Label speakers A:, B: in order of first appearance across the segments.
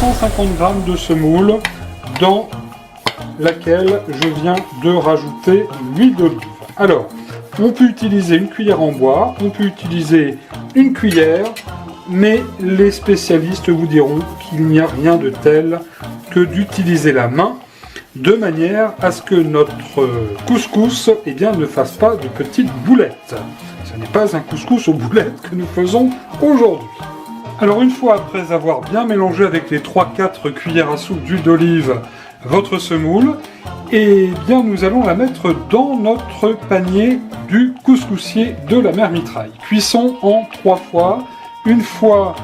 A: 250 g de semoule dans laquelle je viens de rajouter l'huile d'olive. Alors, on peut utiliser une cuillère en bois, on peut utiliser une cuillère, mais les spécialistes vous diront qu'il n'y a rien de tel que d'utiliser la main, de manière à ce que notre couscous ne fasse pas de petites boulettes. Ce n'est pas un couscous aux boulettes que nous faisons aujourd'hui. Alors une fois après avoir bien mélangé avec les 3-4 cuillères à soupe d'huile d'olive votre semoule, nous allons la mettre dans notre panier du couscoussier de la mère Mitraille. Cuisson en 3 fois. Une fois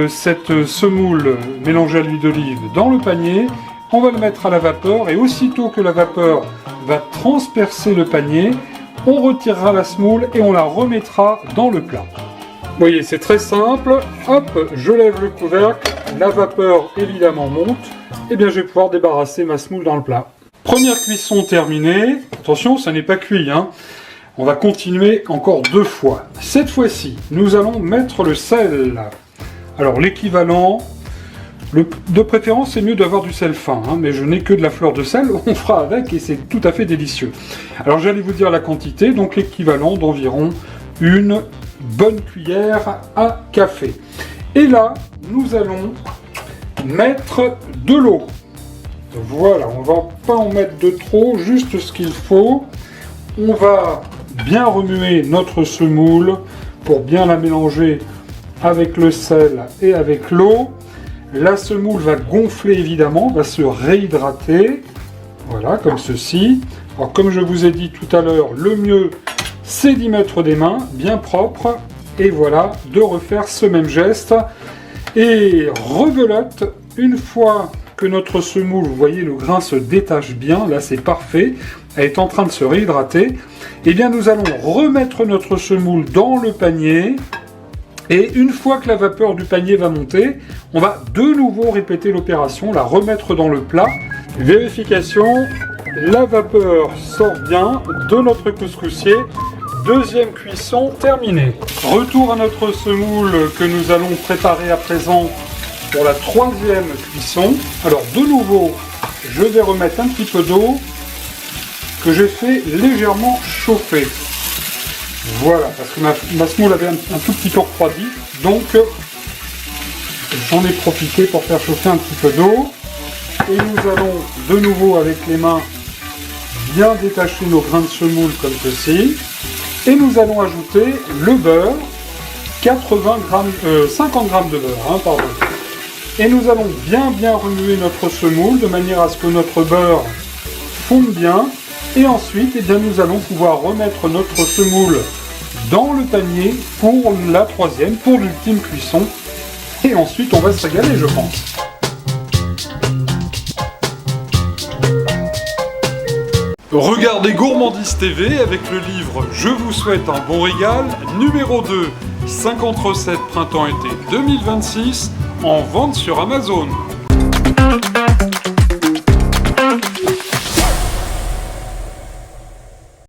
A: cette semoule mélangée à l'huile d'olive dans le panier, on va le mettre à la vapeur et aussitôt que la vapeur va transpercer le panier, on retirera la semoule et on la remettra dans le plat. Vous voyez, c'est très simple. Hop, je lève le couvercle, la vapeur évidemment monte, et bien je vais pouvoir débarrasser ma semoule dans le plat. Première cuisson terminée. Attention, ça n'est pas cuit, hein. On va continuer encore 2 fois. Cette fois-ci, nous allons mettre le sel. Alors l'équivalent, de préférence c'est mieux d'avoir du sel fin, hein, mais je n'ai que de la fleur de sel, on fera avec et c'est tout à fait délicieux. Alors j'allais vous dire la quantité, donc l'équivalent d'environ une bonne cuillère à café. Et là, nous allons mettre de l'eau. Voilà, on va pas en mettre de trop, juste ce qu'il faut. On va bien remuer notre semoule pour bien la mélanger avec le sel et avec l'eau. La semoule va gonfler évidemment, va se réhydrater. Voilà, comme ceci. Alors comme je vous ai dit tout à l'heure, le mieux c'est d'y mettre des mains bien propres. Et voilà, de refaire ce même geste. Et rebelote, une fois que notre semoule, vous voyez, le grain se détache bien, là c'est parfait, elle est en train de se réhydrater, et bien nous allons remettre notre semoule dans le panier, et une fois que la vapeur du panier va monter, on va de nouveau répéter l'opération, la remettre dans le plat. Vérification, la vapeur sort bien de notre couscoussier. Deuxième cuisson terminée. Retour à notre semoule que nous allons préparer à présent pour la 3e cuisson. Alors de nouveau, je vais remettre un petit peu d'eau que j'ai fait légèrement chauffer. Voilà, parce que ma semoule avait un tout petit peu refroidi, donc j'en ai profité pour faire chauffer un petit peu d'eau. Et nous allons de nouveau avec les mains bien détacher nos grains de semoule comme ceci. Et nous allons ajouter le beurre, 50 g de beurre, hein, pardon. Et nous allons bien remuer notre semoule de manière à ce que notre beurre fonde bien. Et ensuite, nous allons pouvoir remettre notre semoule dans le panier pour la 3e, pour l'ultime cuisson. Et ensuite, on va se régaler, je pense. Regardez Gourmandise TV avec le livre Je vous souhaite un bon régal, numéro 2, 50 recettes printemps-été 2026, en vente sur Amazon.